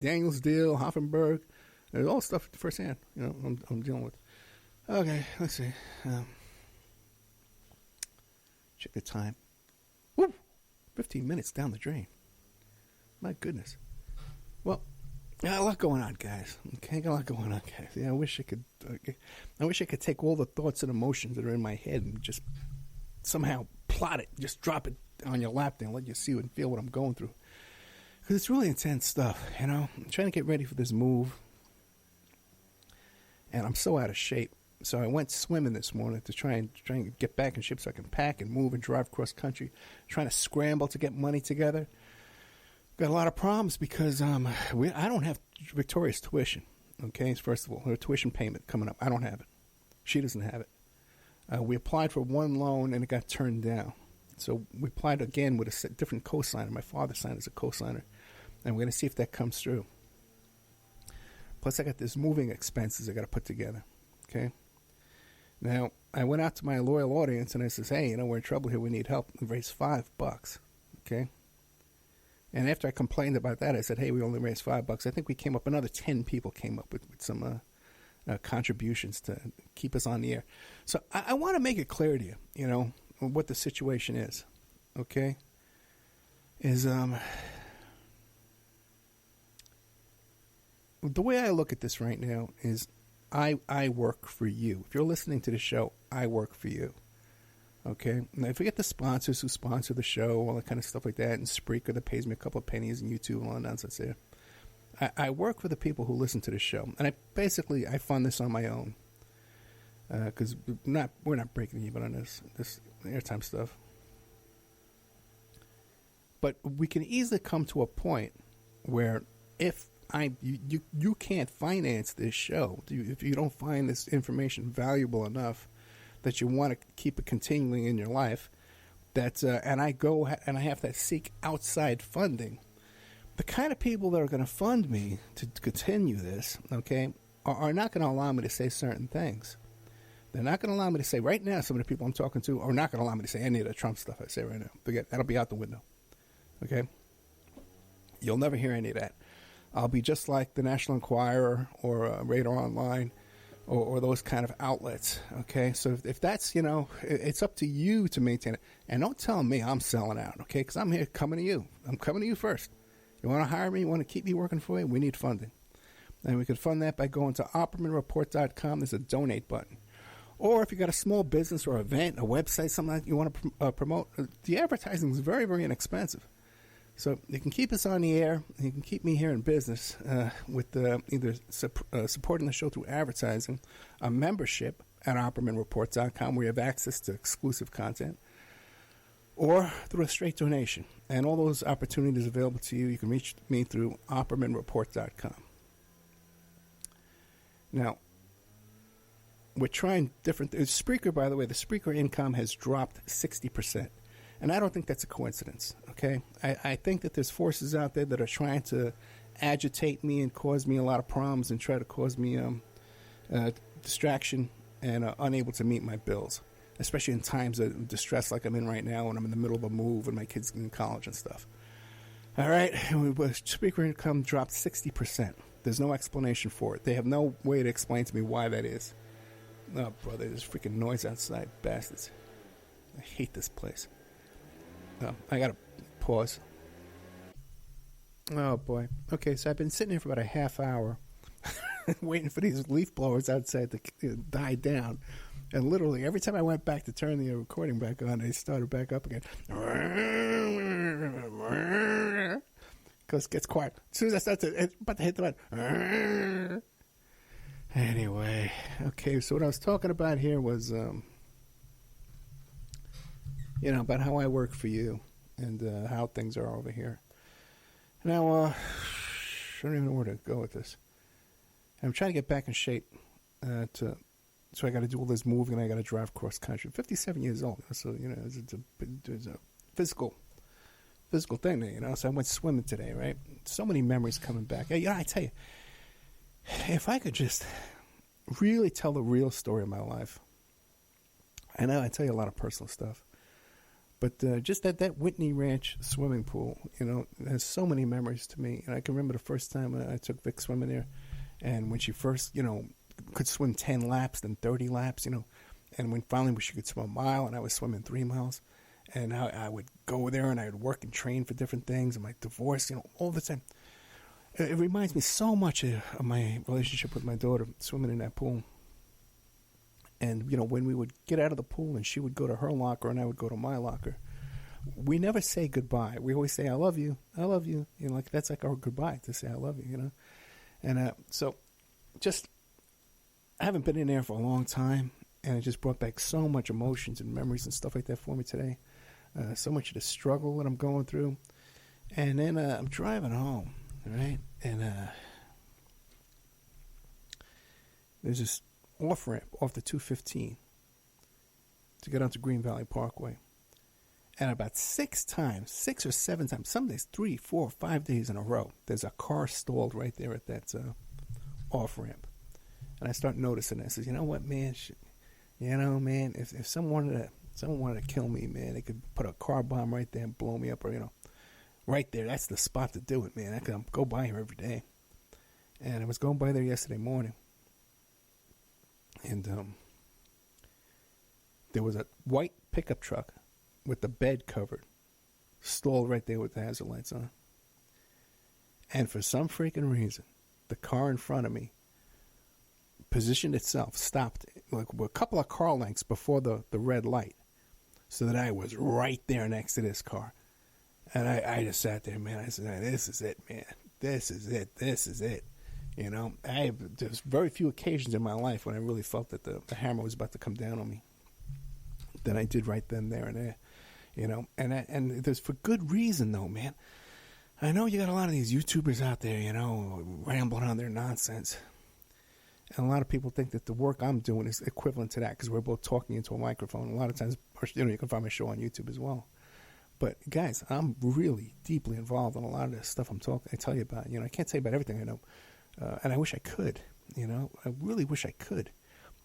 Daniels deal, Hoffenberg. There's all stuff firsthand, I'm dealing with. Okay, let's see. Check the time. Woo! 15 minutes down the drain. My goodness. Well, got a lot going on, guys. Okay, got a lot going on, guys. Yeah, I wish I could take all the thoughts and emotions that are in my head and just somehow plot it, just drop it on your lap there and let you see and feel what I'm going through. Because it's really intense stuff, I'm trying to get ready for this move. And I'm so out of shape. So I went swimming this morning to try and get back in shape so I can pack and move and drive cross country, trying to scramble to get money together. Got a lot of problems because I don't have Victoria's tuition. Okay, first of all, her tuition payment coming up. I don't have it. She doesn't have it. We applied for one loan and it got turned down. So we applied again with a different cosigner. My father signed as a cosigner. And we're going to see if that comes through. Plus, I got this moving expenses I got to put together. Okay? Now, I went out to my loyal audience and I says, hey, we're in trouble here. We need help. We raised $5. Okay? And after I complained about that, I said, hey, we only raised $5. I think we came up, another 10 people came up with some contributions to keep us on the air. So I want to make it clear to you, what the situation is. Okay? Is, the way I look at this right now is I work for you. If you're listening to the show, I work for you. Okay? Now, forget the sponsors who sponsor the show, all that kind of stuff like that, and Spreaker that pays me a couple of pennies, and YouTube and all that nonsense there. I work for the people who listen to the show. And I fund this on my own. Because we're not breaking even on this airtime stuff. But we can easily come to a point where if you can't finance this show, if you don't find this information valuable enough that you want to keep it continuing in your life, and I have to seek outside funding. The kind of people that are going to fund me to continue this, okay, are not going to allow me to say certain things. They're not going to allow me to say right now. Some of the people I'm talking to are not going to allow me to say any of the Trump stuff I say right now. Forget that'll be out the window. Okay, you'll never hear any of that. I'll be just like the National Enquirer or Radar Online or those kind of outlets, okay? So if that's, it's up to you to maintain it. And don't tell me I'm selling out, okay? Because I'm here coming to you. I'm coming to you first. You want to hire me? You want to keep me working for you? We need funding. And we can fund that by going to OppermanReport.com. There's a donate button. Or if you got a small business or event, a website, something like that you want to promote, the advertising is very, very inexpensive. So you can keep us on the air. You can keep me here in business with either supporting the show through advertising, a membership at OppermanReport.com where you have access to exclusive content, or through a straight donation. And all those opportunities available to you. You can reach me through OppermanReport.com. Now, we're trying different things. Spreaker, by the way, the Spreaker income has dropped 60%. And I don't think that's a coincidence, okay? I think that there's forces out there that are trying to agitate me and cause me a lot of problems and try to cause me distraction and unable to meet my bills, especially in times of distress like I'm in right now when I'm in the middle of a move and my kids in college and stuff. All right, Spreaker income dropped 60%. There's no explanation for it. They have no way to explain to me why that is. Oh, brother, there's freaking noise outside, bastards. I hate this place. Oh, I gotta pause. Oh boy. Okay, so I've been sitting here for about a half hour waiting for these leaf blowers outside to die down. And literally every time I went back to turn the recording back on, they started back up again. Because it gets quiet. As soon as I start about to hit the button. Anyway, okay, so what I was talking about here was about how I work for you and how things are over here. Now, I don't even know where to go with this. I'm trying to get back in shape so I got to do all this moving and I got to drive cross country. 57 years old, so, it's a physical thing there, so I went swimming today, right? So many memories coming back. I tell you, if I could just really tell the real story of my life, I know I tell you a lot of personal stuff, But just that Whitney Ranch swimming pool, has so many memories to me. And I can remember the first time I took Vic swimming there, and when she first, could swim 10 laps, then 30 laps, and when finally she could swim a mile, and I was swimming 3 miles, and I would go there and I would work and train for different things, and my divorce, all the time. It reminds me so much of my relationship with my daughter, swimming in that pool. And, when we would get out of the pool and she would go to her locker and I would go to my locker, we never say goodbye. We always say, I love you. I love you. That's like our goodbye, to say I love you, And so just, I haven't been in there for a long time, and it just brought back so much emotions and memories and stuff like that for me today. So much of the struggle that I'm going through. And then I'm driving home, right? And there's this off-ramp off the 215 to get onto Green Valley Parkway. And about 6 or 7 times, some days 3, 4, 5 days in a row, there's a car stalled right there at that off-ramp. And I start noticing it. I says, you know what, man? Man, if someone wanted to kill me, man, they could put a car bomb right there and blow me up, or, right there. That's the spot to do it, man. I could go by here every day. And I was going by there yesterday morning. And there was a white pickup truck with the bed covered, stalled right there with the hazard lights on. And for some freaking reason, the car in front of me positioned itself, stopped like a couple of car lengths before the red light, so that I was right there next to this car. And I just sat there, man. I said, this is it, man. This is it. This is it. There's very few occasions in my life when I really felt that the hammer was about to come down on me than I did right then, there, and there. And there's for good reason, though, man. I know you got a lot of these YouTubers out there, rambling on their nonsense. And a lot of people think that the work I'm doing is equivalent to that, because we're both talking into a microphone. A lot of times, you can find my show on YouTube as well. But guys, I'm really deeply involved in a lot of this stuff I tell you about. I can't tell you about everything I know. And I wish I could, I really wish I could.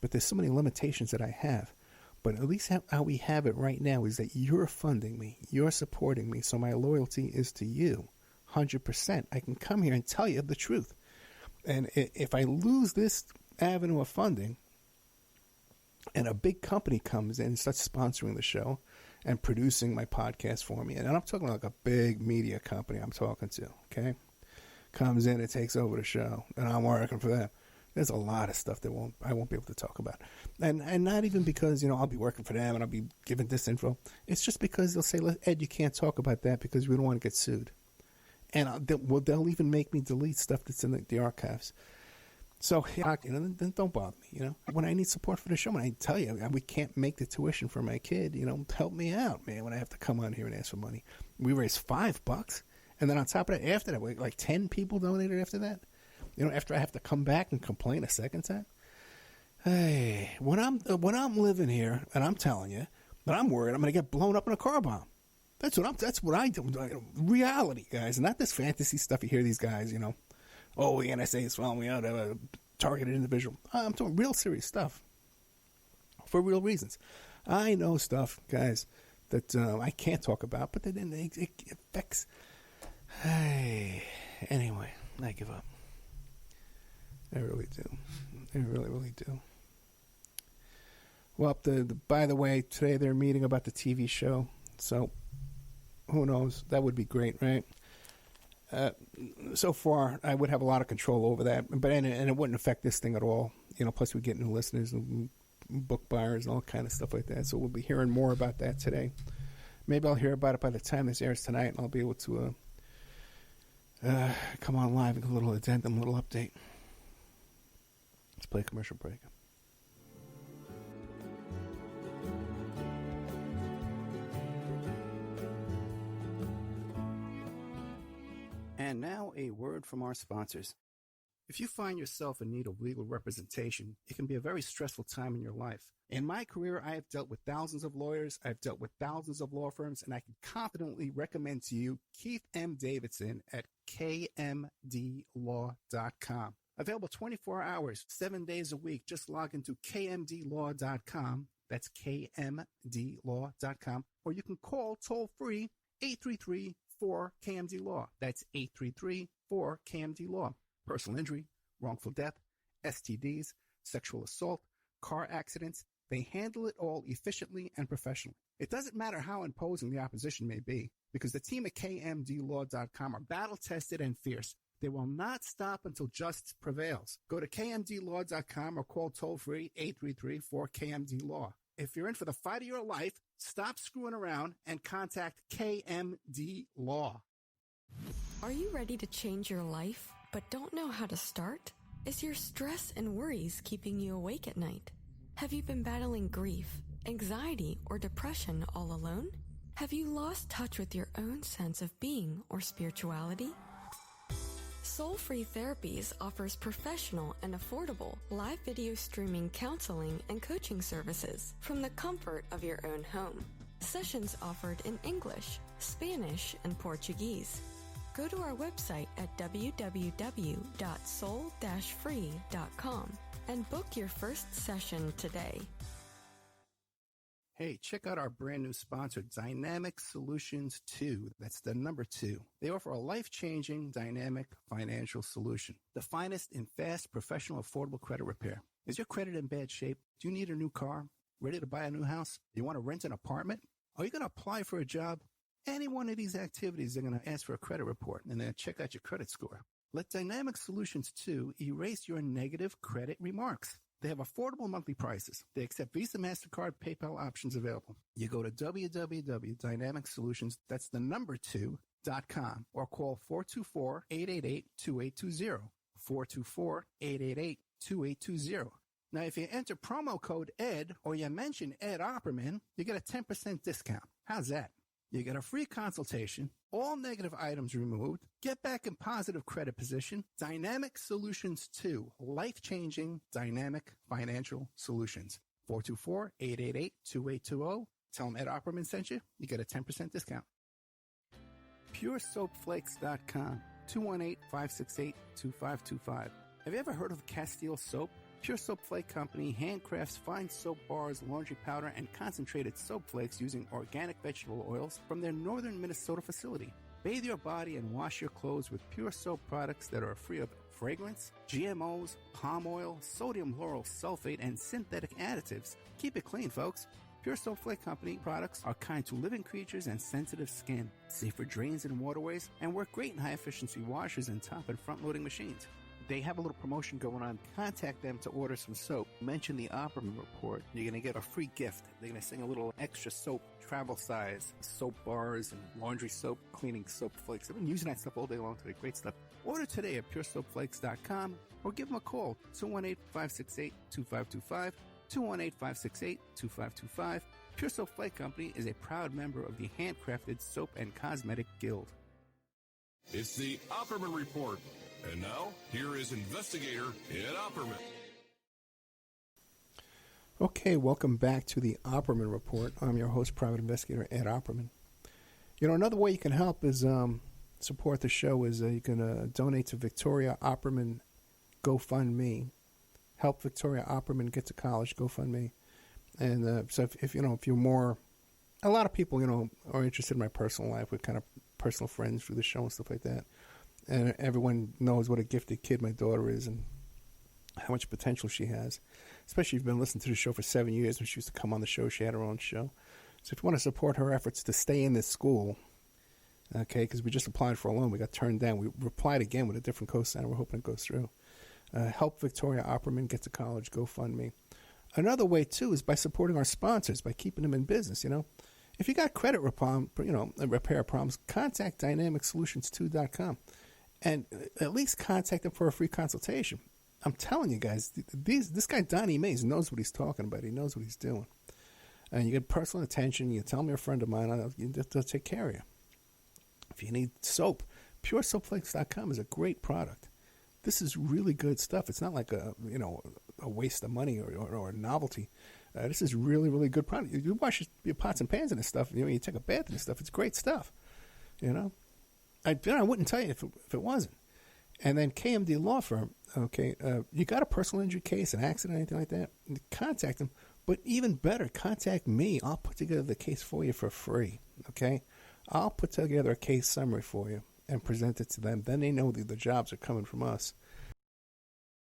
But there's so many limitations that I have. But at least how we have it right now is that you're funding me. You're supporting me. So my loyalty is to you, 100%. I can come here and tell you the truth. And if I lose this avenue of funding, and a big company comes in and starts sponsoring the show and producing my podcast for me, and I'm talking like a big media company I'm talking to, okay? Comes in and takes over the show, and I'm working for them. There's a lot of stuff that I won't be able to talk about. And not even because, I'll be working for them and I'll be giving this info. It's just because they'll say, Ed, you can't talk about that because we don't want to get sued. And they'll even make me delete stuff that's in the archives. So, then don't bother me, When I need support for the show, when I tell you, we can't make the tuition for my kid, help me out, man, when I have to come on here and ask for money. We raised $5. And then on top of that, after that, like 10 people donated after that. After I have to come back and complain a second time. Hey, when I'm living here, and I'm telling you that I'm worried I'm going to get blown up in a car bomb. That's what I do. Reality, guys, not this fantasy stuff you hear these guys, Oh, the NSA is following me out, a targeted individual. I'm talking real serious stuff for real reasons. I know stuff, guys, that I can't talk about, but then it affects. Hey, anyway, I give up. I really do. I really, really do. Well, by the way, today they're meeting about the TV show, so who knows? That would be great, right? So far, I would have a lot of control over that, and it wouldn't affect this thing at all. Plus we get new listeners and book buyers and all kind of stuff like that. So we'll be hearing more about that today. Maybe I'll hear about it by the time this airs tonight, and I'll be able to come on live and a little addendum, a little update. Let's play a commercial break. And now a word from our sponsors. If you find yourself in need of legal representation, it can be a very stressful time in your life. In my career, I have dealt with thousands of lawyers, I've dealt with thousands of law firms, and I can confidently recommend to you Keith M. Davidson at kmdlaw.com. Available 24 hours, 7 days a week. Just log into kmdlaw.com. That's kmdlaw.com. Or you can call toll-free 833-4KMD-LAW. That's 833-4KMD-LAW. Personal injury, wrongful death, STDs, sexual assault, car accidents. They handle it all efficiently and professionally. It doesn't matter how imposing the opposition may be, because the team at kmdlaw.com are battle-tested and fierce. They will not stop until justice prevails. Go to kmdlaw.com or call toll-free 833-4KMD-LAW. If you're in for the fight of your life, stop screwing around and contact KMD Law. Are you ready to change your life, but don't know how to start? Is your stress and worries keeping you awake at night? Have you been battling grief, anxiety, or depression all alone? Have you lost touch with your own sense of being or spirituality? Soul Free Therapies offers professional and affordable live video streaming counseling and coaching services from the comfort of your own home. Sessions offered in English, Spanish, and Portuguese. Go to our website at www.soul-free.com and book your first session today. Hey, check out our brand new sponsor, Dynamic Solutions 2. That's the number 2. They offer a life-changing, dynamic financial solution. The finest in fast, professional, affordable credit repair. Is your credit in bad shape? Do you need a new car? Ready to buy a new house? You want to rent an apartment? Are you going to apply for a job? Any one of these activities, they're going to ask for a credit report and then check out your credit score. Let Dynamic Solutions 2 erase your negative credit remarks. They have affordable monthly prices. They accept Visa, MasterCard, PayPal options available. You go to www.dynamicsolutions, that's the number 2.com, or call 424-888-2820. 424-888-2820. Now, if you enter promo code ED or you mention Ed Opperman, you get a 10% discount. How's that? You get a free consultation, all negative items removed, get back in positive credit position. Dynamic Solutions 2, life-changing dynamic financial solutions. 424-888-2820. Tell them Ed Opperman sent you. You get a 10% discount. PureSoapFlakes.com, 218-568-2525. Have you ever heard of Castile Soap? Pure Soap Flake Company handcrafts fine soap bars, laundry powder, and concentrated soap flakes using organic vegetable oils from their northern Minnesota facility. Bathe your body and wash your clothes with Pure Soap products that are free of fragrance, GMOs, palm oil, sodium lauryl sulfate, and synthetic additives. Keep it clean, folks. Pure Soap Flake Company products are kind to living creatures and sensitive skin, safe for drains and waterways, and work great in high-efficiency washers and top and front-loading machines. They have a little promotion going on. Contact them to order some soap. Mention the Opperman Report. You're going to get a free gift. They're going to sing a little extra soap, travel size, soap bars and laundry soap, cleaning soap flakes. I've been using that stuff all day long today. Great stuff. Order today at puresoapflakes.com or give them a call, 218-568-2525, 218-568-2525. Pure Soap Flake Company is a proud member of the Handcrafted Soap and Cosmetic Guild. It's the Opperman Report. And now, here is investigator Ed Opperman. Okay, welcome back to the Opperman Report. I'm your host, private investigator Ed Opperman. You know, another way you can help is support the show is you can donate to Victoria Opperman GoFundMe. Help Victoria Opperman get to college GoFundMe. And so if you're more, a lot of people are interested in my personal life. We're kind of personal friends through the show and stuff like that. And everyone knows what a gifted kid my daughter is and how much potential she has. Especially if you've been listening to the show for 7 years. When she used to come on the show, she had her own show. So if you want to support her efforts to stay in this school, okay, because we just applied for a loan. We got turned down. We replied again with a different cosigner. We're hoping it goes through. Help Victoria Opperman get to college. GoFundMe. Another way, too, is by supporting our sponsors, by keeping them in business, If you got credit repair problems, contact DynamicSolutions2.com. And at least contact them for a free consultation. I'm telling you guys, this guy Donnie Mays knows what he's talking about. He knows what he's doing. And you get personal attention. You tell me a friend of mine, they'll take care of you. If you need soap, PureSoapFlakes.com is a great product. This is really good stuff. It's not like a waste of money or a novelty. This is really, really good product. You wash your pots and pans and this stuff. You take a bath and this stuff. It's great stuff. I wouldn't tell you if it wasn't. And then KMD Law Firm, okay, you got a personal injury case, an accident, anything like that, contact them. But even better, contact me. I'll put together the case for you for free. Okay? I'll put together a case summary for you and present it to them. Then they know that the jobs are coming from us.